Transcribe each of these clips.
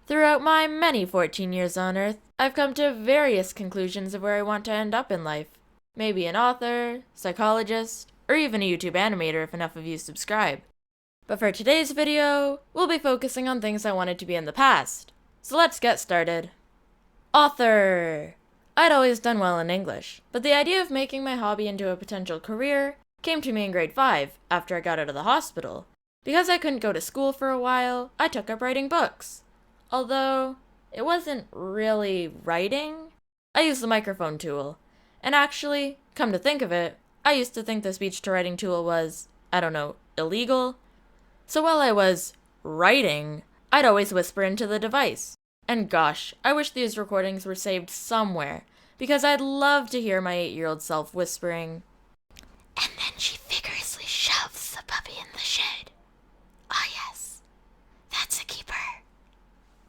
Throughout my many 14 years on Earth, I've come to various conclusions of where I want to end up in life. Maybe an author, psychologist, or even a YouTube animator if enough of you subscribe. But for today's video, we'll be focusing on things I wanted to be in the past. So let's get started. Author! I'd always done well in English, but the idea of making my hobby into a potential career came to me in grade 5 after I got out of the hospital. Because I couldn't go to school for a while, I took up writing books. Although, it wasn't really writing. I used the microphone tool. And actually, come to think of it, I used to think the speech-to-writing tool was, illegal. So while I was writing, I'd always whisper into the device. And gosh, I wish these recordings were saved somewhere, because I'd love to hear my 8-year-old self whispering, "And then she vigorously shoves the puppy in the shed. Ah yes, that's a keeper."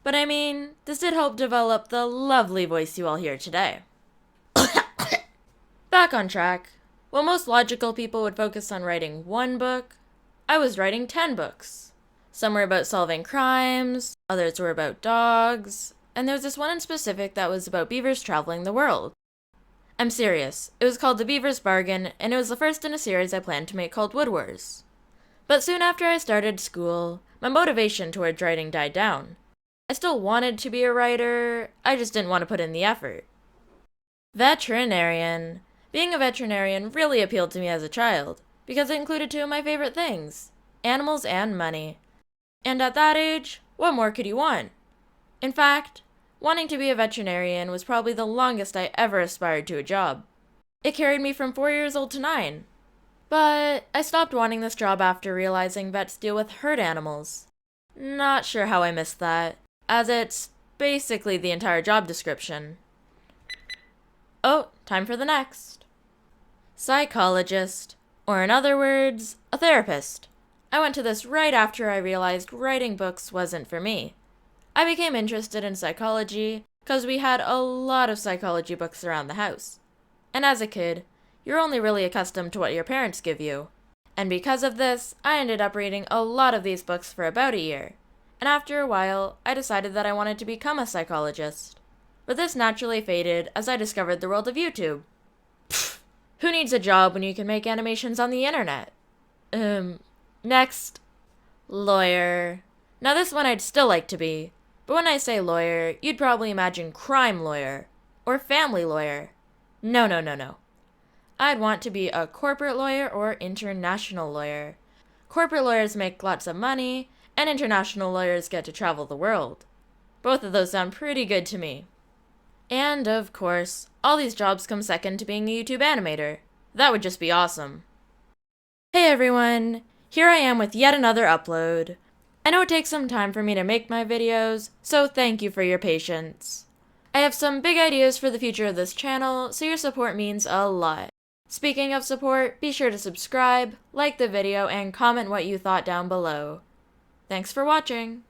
But I mean, this did help develop the lovely voice you all hear today. Back on track. While most logical people would focus on writing one book, I was writing 10 books. Some were about solving crimes, others were about dogs, and there was this one in specific that was about beavers traveling the world. I'm serious, it was called The Beaver's Bargain, and it was the first in a series I planned to make called Wood Wars. But soon after I started school, my motivation towards writing died down. I still wanted to be a writer, I just didn't want to put in the effort. Veterinarian. Being a veterinarian really appealed to me as a child, because it included two of my favorite things, animals and money. And at that age, what more could you want? In fact, wanting to be a veterinarian was probably the longest I ever aspired to a job. It carried me from 4 years old to 9. But I stopped wanting this job after realizing vets deal with herd animals. Not sure how I missed that, as it's basically the entire job description. Oh, time for the next. Psychologist, or in other words, a therapist. I went to this right after I realized writing books wasn't for me. I became interested in psychology because we had a lot of psychology books around the house. And as a kid, you're only really accustomed to what your parents give you. And because of this, I ended up reading a lot of these books for about a year. And after a while, I decided that I wanted to become a psychologist. But this naturally faded as I discovered the world of YouTube. Pfft, who needs a job when you can make animations on the internet? Next. Lawyer. Now this one I'd still like to be, but when I say lawyer, you'd probably imagine crime lawyer, or family lawyer. No. I'd want to be a corporate lawyer or international lawyer. Corporate lawyers make lots of money, and international lawyers get to travel the world. Both of those sound pretty good to me. And, of course, all these jobs come second to being a YouTube animator. That would just be awesome. Hey everyone! Here I am with yet another upload. I know it takes some time for me to make my videos, so thank you for your patience. I have some big ideas for the future of this channel, so your support means a lot. Speaking of support, be sure to subscribe, like the video, and comment what you thought down below. Thanks for watching!